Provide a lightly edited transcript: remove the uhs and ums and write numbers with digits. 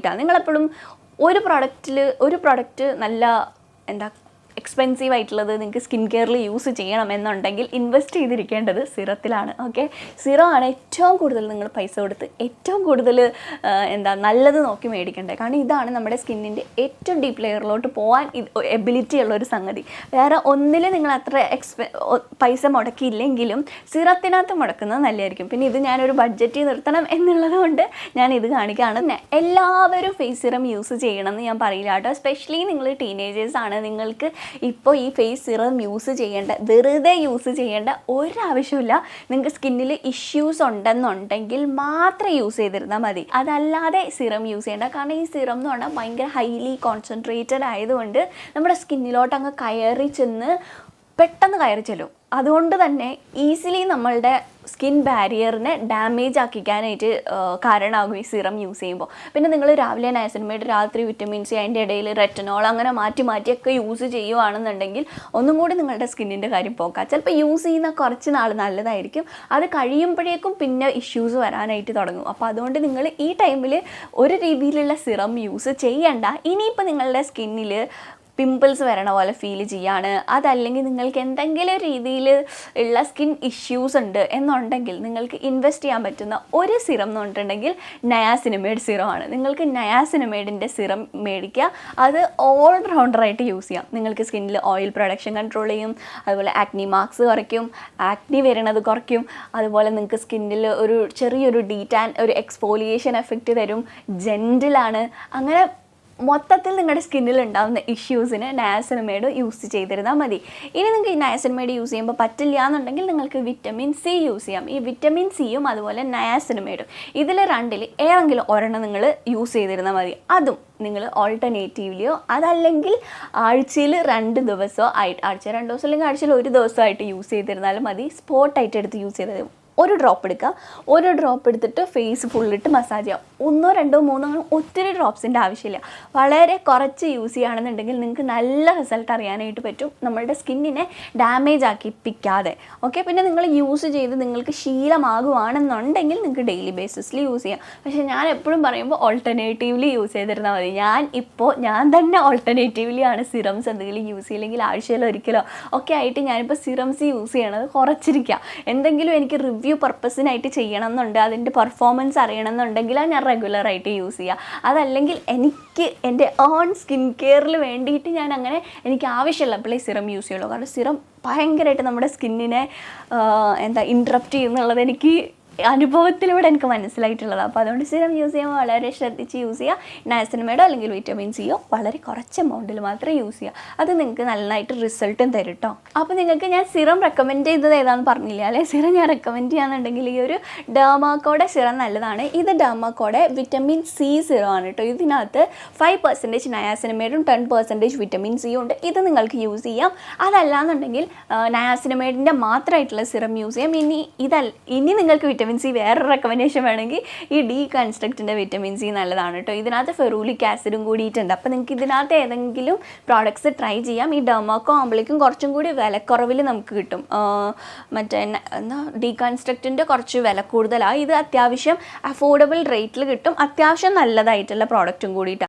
വേണ്ടിയിട്ടാണ്. നിങ്ങളെപ്പോഴും ഒരു പ്രൊഡക്റ്റ് നല്ല എന്താ എക്സ്പെൻസീവ് ആയിട്ടുള്ളത് നിങ്ങൾക്ക് സ്കിൻ കെയറിൽ യൂസ് ചെയ്യണം എന്നുണ്ടെങ്കിൽ ഇൻവെസ്റ്റ് ചെയ്തിരിക്കേണ്ടത് സിറത്തിലാണ്. ഓക്കെ, സിറം ആണ് ഏറ്റവും കൂടുതൽ നിങ്ങൾ പൈസ കൊടുത്ത് ഏറ്റവും കൂടുതൽ നല്ലത് നോക്കി മേടിക്കേണ്ടത്. കാരണം ഇതാണ് നമ്മുടെ സ്കിന്നിൻ്റെ ഏറ്റവും ഡീപ്പ് ലെയറിലോട്ട് പോകാൻ എബിലിറ്റി ഉള്ളൊരു സംഗതി. വേറെ ഒന്നിൽ നിങ്ങൾ അത്ര പൈസ മുടക്കിയില്ലെങ്കിലും സിറത്തിനകത്ത് മുടക്കുന്നത് നല്ലതായിരിക്കും. പിന്നെ ഇത് ഞാനൊരു ബഡ്ജറ്റിൽ നിർത്തണം എന്നുള്ളത് കൊണ്ട് ഞാൻ ഇത് കാണിക്കുകയാണ്. പിന്നെ എല്ലാവരും ഫേസ് സിറം യൂസ് ചെയ്യണമെന്ന് ഞാൻ പറയില്ല കേട്ടോ. എസ്പെഷ്യലി നിങ്ങൾ ടീനേജേഴ്സാണ്. നിങ്ങൾക്ക് ഇപ്പോൾ ഈ ഫേസ് സിറം വെറുതെ യൂസ് ചെയ്യേണ്ട ഒരാവശ്യമില്ല. നിങ്ങൾക്ക് സ്കിന്നിൽ ഇഷ്യൂസ് ഉണ്ടെന്നുണ്ടെങ്കിൽ മാത്രം യൂസ് ചെയ്തിരുന്നാൽ മതി. അതല്ലാതെ സിറം യൂസ് ചെയ്യേണ്ട. കാരണം ഈ സിറം എന്ന് പറഞ്ഞാൽ ഭയങ്കര ഹൈലി കോൺസെൻട്രേറ്റഡ് ആയതുകൊണ്ട് നമ്മുടെ സ്കിന്നിലോട്ട് അങ്ങ് പെട്ടെന്ന് കയറി ചെല്ലും. അതുകൊണ്ട് തന്നെ ഈസിലി നമ്മളുടെ സ്കിൻ ബാരിയറിനെ ഡാമേജ് ആക്കിക്കാനായിട്ട് കാരണമാകും ഈ സിറം യൂസ് ചെയ്യുമ്പോൾ. പിന്നെ നിങ്ങൾ രാവിലെ നയസിനമൈഡ്, രാത്രി വിറ്റമിൻ സി, അതിൻ്റെ ഇടയിൽ റെറ്റനോൾ അങ്ങനെ മാറ്റിയൊക്കെ യൂസ് ചെയ്യുകയാണെന്നുണ്ടെങ്കിൽ ഒന്നും കൂടി നിങ്ങളുടെ സ്കിന്നിൻ്റെ കാര്യം പോക്കാം. ചിലപ്പോൾ യൂസ് ചെയ്യുന്ന കുറച്ച് നാൾ നല്ലതായിരിക്കും, അത് കഴിയുമ്പോഴേക്കും പിന്നെ ഇഷ്യൂസ് വരാനായിട്ട് തുടങ്ങും. അപ്പോൾ അതുകൊണ്ട് നിങ്ങൾ ഈ ടൈമിൽ ഒരു രീതിയിലുള്ള സിറം യൂസ് ചെയ്യണ്ട. ഇനിയിപ്പോൾ നിങ്ങളുടെ സ്കിന്നിൽ പിമ്പിൾസ് വരണ പോലെ ഫീൽ ചെയ്യാണ്, അതല്ലെങ്കിൽ നിങ്ങൾക്ക് എന്തെങ്കിലും രീതിയിൽ ഉള്ള സ്കിൻ ഇഷ്യൂസ് ഉണ്ട് എന്നുണ്ടെങ്കിൽ നിങ്ങൾക്ക് ഇൻവെസ്റ്റ് ചെയ്യാൻ പറ്റുന്ന ഒരു സിറം എന്ന് പറഞ്ഞിട്ടുണ്ടെങ്കിൽ നയാസിനമൈഡ് സിറമാണ്. നിങ്ങൾക്ക് നയാസിനമൈഡിൻ്റെ സിറം മേടിക്കുക. അത് ഓൾ റൗണ്ടറായിട്ട് യൂസ് ചെയ്യാം. നിങ്ങൾക്ക് സ്കിന്നിൽ ഓയിൽ പ്രൊഡക്ഷൻ കൺട്രോൾ ചെയ്യും, അതുപോലെ ആക്നി മാർക്സ് കുറയ്ക്കും, ആക്നി വരുന്നത് കുറയ്ക്കും, അതുപോലെ നിങ്ങൾക്ക് സ്കിന്നിൽ ഒരു ചെറിയൊരു ഡീറ്റാൻ ഒരു എക്സ്ഫോലിയേഷൻ എഫക്റ്റ് തരും, ജെൻറ്റിലാണ്. അങ്ങനെ മൊത്തത്തിൽ നിങ്ങളുടെ സ്കിന്നിൽ ഉണ്ടാകുന്ന ഇഷ്യൂസിന് നയാസിനമൈഡ് യൂസ് ചെയ്തിരുന്നാൽ മതി. ഇനി നിങ്ങൾക്ക് ഈ നയാസിനമൈഡ് യൂസ് ചെയ്യുമ്പോൾ പറ്റില്ല എന്നുണ്ടെങ്കിൽ നിങ്ങൾക്ക് വിറ്റമിൻ സി യൂസ് ചെയ്യാം. ഈ വിറ്റമിൻ സിയും അതുപോലെ നയാസിനമൈഡും ഇതിൽ രണ്ടിൽ ഏതെങ്കിലും ഒരെണ്ണം നിങ്ങൾ യൂസ് ചെയ്തിരുന്നാൽ മതി. അതും നിങ്ങൾ ഓൾട്ടർനേറ്റീവ്ലിയോ അതല്ലെങ്കിൽ ആഴ്ചയിൽ 2 ദിവസമോ ആഴ്ച 2 ദിവസം അല്ലെങ്കിൽ ആഴ്ചയിൽ 1 ദിവസമായിട്ട് യൂസ് ചെയ്തിരുന്നാലും മതി. സ്പോട്ടായിട്ട് എടുത്ത് യൂസ് ചെയ്തത് ഒരു ഡ്രോപ്പ് എടുക്കുക. ഒരു ഡ്രോപ്പ് എടുത്തിട്ട് ഫേസ് ഫുള്ളിട്ട് മസാജ് ചെയ്യാം. 1, 2, 3 അങ്ങനെ ഒത്തിരി ഡ്രോപ്സിൻ്റെ ആവശ്യമില്ല. വളരെ കുറച്ച് യൂസ് ചെയ്യുകയാണെന്നുണ്ടെങ്കിൽ നിങ്ങൾക്ക് നല്ല റിസൾട്ട് അറിയാനായിട്ട് പറ്റും, നമ്മളുടെ സ്കിന്നിനെ ഡാമേജ് ആക്കിപ്പിക്കാതെ. ഓക്കെ, പിന്നെ നിങ്ങൾ യൂസ് ചെയ്ത് നിങ്ങൾക്ക് ശീലമാകുകയാണെന്നുണ്ടെങ്കിൽ നിങ്ങൾക്ക് ഡെയിലി ബേസിസിൽ യൂസ് ചെയ്യാം. പക്ഷേ ഞാൻ എപ്പോഴും പറയുമ്പോൾ ഓൾട്ടർനേറ്റീവ്ലി യൂസ് ചെയ്തിരുന്നാൽ മതി. ഞാൻ തന്നെ ഓൾട്ടർനേറ്റീവ്ലി ആണ് സിറംസ് എന്തെങ്കിലും യൂസ് ചെയ്യില്ലെങ്കിൽ ആഴ്ചയിലോ ഒരിക്കലോ ഒക്കെ ആയിട്ട് ഞാനിപ്പോൾ സിറംസ് യൂസ് ചെയ്യണത് കുറച്ചിരിക്കുക. എന്തെങ്കിലും എനിക്ക് റിവ്യൂ പർപ്പസിനായിട്ട് ചെയ്യണം എന്നുണ്ട്, അതിൻ്റെ പെർഫോമൻസ് അറിയണം എന്നുണ്ടെങ്കിലാണ് ഞാൻ റെഗുലറായിട്ട് യൂസ് ചെയ്യുക. അതല്ലെങ്കിൽ എനിക്ക് എൻ്റെ ഓൺ സ്കിൻ കെയറിൽ വേണ്ടിയിട്ട് ഞാൻ അങ്ങനെ എനിക്ക് ആവശ്യമുള്ളപ്പോഴേ സിറം യൂസ് ചെയ്യുള്ളൂ. കാരണം സിറം ഭയങ്കരമായിട്ട് നമ്മുടെ സ്കിന്നിനെ ഇൻട്രപ്റ്റ് ചെയ്യുന്നുള്ളത് എനിക്ക് അനുഭവത്തിലൂടെ എനിക്ക് മനസ്സിലായിട്ടുള്ളത്. അപ്പോൾ അതുകൊണ്ട് സിറം യൂസ് ചെയ്യുമ്പോൾ വളരെ ശ്രദ്ധിച്ച് യൂസ് ചെയ്യുക. നയാസിനമൈഡോ അല്ലെങ്കിൽ വിറ്റമിൻ സിയോ വളരെ കുറച്ച് എമൗണ്ടിൽ മാത്രമേ യൂസ് ചെയ്യുക. അത് നിങ്ങൾക്ക് നന്നായിട്ട് റിസൾട്ടും തരും കേട്ടോ. അപ്പോൾ നിങ്ങൾക്ക് ഞാൻ സിറം റെക്കമെൻഡ് ചെയ്തത് ഏതാണെന്ന് പറഞ്ഞില്ല അല്ലേ? സിറം ഞാൻ റെക്കമെൻഡ് ചെയ്യാന്നുണ്ടെങ്കിൽ ഈ ഒരു ഡെർമാക്കോയുടെ സിറം നല്ലതാണ്. ഇത് ഡെർമാക്കോയുടെ വിറ്റമിൻ സി സിറം ആണ് കേട്ടോ. ഇതിനകത്ത് 5% നയാസിനമൈഡും 10% വിറ്റമിൻ സിയും ഉണ്ട്. ഇത് നിങ്ങൾക്ക് യൂസ് ചെയ്യാം. അതല്ലാന്നുണ്ടെങ്കിൽ നയാസിനമൈഡിൻ്റെ മാത്രമായിട്ടുള്ള സിറം യൂസ് ചെയ്യാം. ഇനി നിങ്ങൾക്ക് വിറ്റമിൻ സി വേറൊരു റെക്കമെൻഡേഷൻ വേണമെങ്കിൽ ഈ ഡീകൺസ്ട്രക്റ്റിൻ്റെ വിറ്റമിൻ സി നല്ലതാണ് കേട്ടോ. ഇതിനകത്ത് ഫെറൂലിക് ആസിഡും കൂടിയിട്ടുണ്ട്. അപ്പോൾ നിങ്ങൾക്ക് ഇതിനകത്ത് ഏതെങ്കിലും പ്രോഡക്ട്സ് ട്രൈ ചെയ്യാം. ഈ ഡെർമാക്കോ ആകുമ്പോഴേക്കും കുറച്ചും കൂടി വിലക്കുറവിൽ നമുക്ക് കിട്ടും. ഡീകൺസ്ട്രക്റ്റിൻ്റെ കുറച്ച് വില കൂടുതലാണ്. ഇത് അത്യാവശ്യം അഫോർഡബിൾ റേറ്റിൽ കിട്ടും. അത്യാവശ്യം നല്ലതായിട്ടുള്ള പ്രോഡക്റ്റും കൂടിയിട്ടാണ്.